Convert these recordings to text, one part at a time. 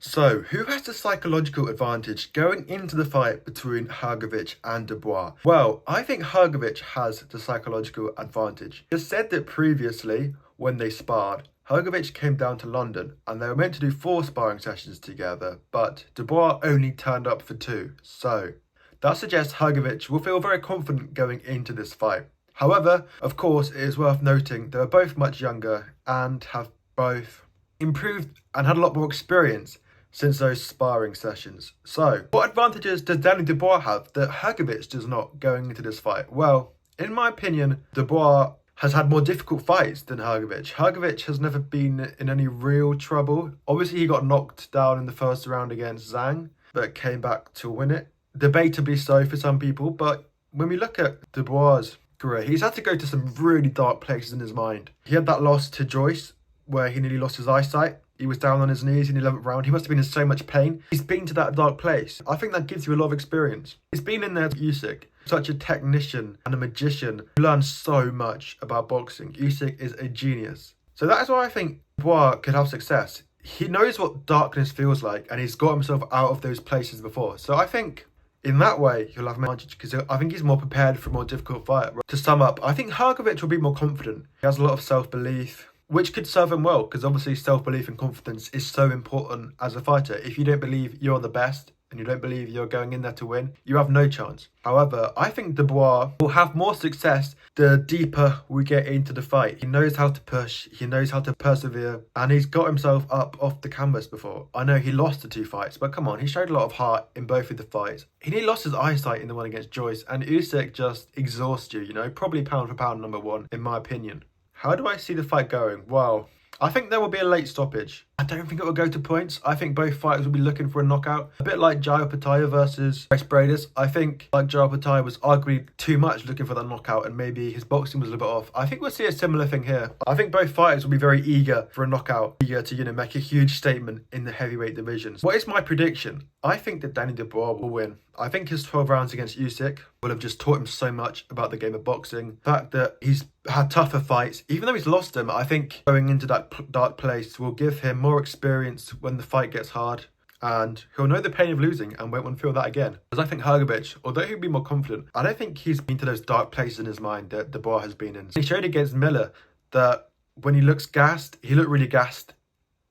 So, who has the psychological advantage going into the fight between Hrgovic and Dubois? Well, I think Hrgovic has the psychological advantage. He said that previously, when they sparred, Hrgovic came down to London and they were meant to do 4 sparring sessions together, but Dubois only turned up for 2. So, that suggests Hrgovic will feel very confident going into this fight. However, of course, it is worth noting they are both much younger and have both improved and had a lot more experience since those sparring sessions. So, what advantages does Danny Dubois have that Hrgovic does not going into this fight? Well, in my opinion, Dubois has had more difficult fights than Hrgovic. Hrgovic has never been in any real trouble. Obviously, he got knocked down in the first round against Zhang, but came back to win it. Debatably so for some people, but when we look at Dubois' career, he's had to go to some really dark places in his mind. He had that loss to Joyce, where he nearly lost his eyesight. He was down on his knees in the 11th round. He must have been in so much pain. He's been to that dark place. I think that gives you a lot of experience. He's been in there with Usyk, such a technician and a magician who learns so much about boxing. Usyk is a genius. So that is why I think Dubois could have success. He knows what darkness feels like and he's got himself out of those places before. So I think in that way, he'll have an advantage because I think he's more prepared for a more difficult fight. To sum up, I think Hrgovic will be more confident. He has a lot of self-belief, which could serve him well because obviously self-belief and confidence is so important as a fighter. If you don't believe you're the best and you don't believe you're going in there to win, you have no chance. However, I think Dubois will have more success the deeper we get into the fight. He knows how to push, he knows how to persevere, and he's got himself up off the canvas before. I know he lost the 2 fights, but come on, he showed a lot of heart in both of the fights. He nearly lost his eyesight in the one against Joyce, and Usyk just exhausts you, probably pound for pound number 1, in my opinion. How do I see the fight going? Well, I think there will be a late stoppage. I don't think it will go to points. I think both fighters will be looking for a knockout. A bit like Jai Opetaia versus Bryce Bradis. I think like Jai Opetaia was arguably too much looking for that knockout and maybe his boxing was a little bit off. I think we'll see a similar thing here. I think both fighters will be very eager for a knockout, eager to, make a huge statement in the heavyweight divisions. What is my prediction? I think that Danny Dubois will win. I think his 12 rounds against Usyk will have just taught him so much about the game of boxing. The fact that he's had tougher fights, even though he's lost them, I think going into that dark place will give him more experience when the fight gets hard. And he'll know the pain of losing and won't want to feel that again. Because I think Hrgovic, although he'll be more confident, I don't think he's been to those dark places in his mind that Dubois has been in. He showed against Miller that when he looks gassed, he looked really gassed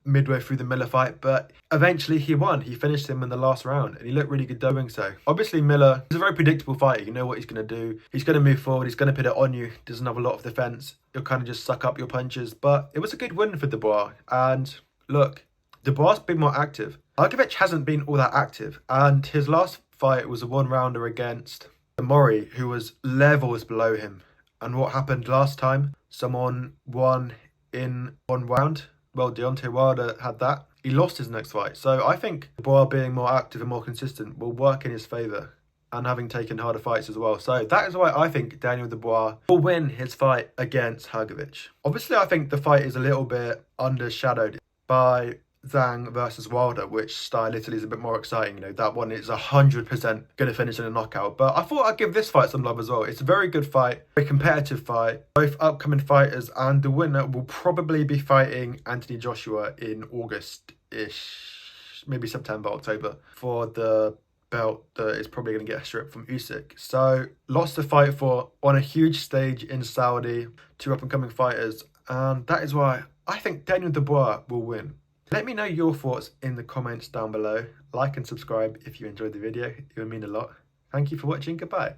midway through the Miller fight, but eventually he won. He finished him in the last round and he looked really good doing so. Obviously Miller is a very predictable fighter. You know what he's going to do. He's going to move forward. He's going to put it on you. Doesn't have a lot of defense. He'll kind of just suck up your punches, but it was a good win for Dubois. And look, Dubois has been more active. Hrgovic hasn't been all that active, and his last fight was a 1-rounder against Mori, who was levels below him. And what happened last time? Someone won in 1 round. Well, Deontay Wilder had that. He lost his next fight. So I think Dubois being more active and more consistent will work in his favour, and having taken harder fights as well. So that is why I think Daniel Dubois will win his fight against Hrgovic. Obviously, I think the fight is a little bit undershadowed by Zhang versus Wilder, which stylistically is a bit more exciting. That one is 100% going to finish in a knockout. But I thought I'd give this fight some love as well. It's a very good fight, very competitive fight. Both upcoming fighters, and the winner will probably be fighting Anthony Joshua in August-ish, maybe September, October, for the belt that is probably going to get a strip from Usyk. So lots to fight for on a huge stage in Saudi, 2 up-and-coming fighters, and that is why I think Daniel Dubois will win. Let me know your thoughts in the comments down below. Like and subscribe if you enjoyed the video. It would mean a lot. Thank you for watching. Goodbye.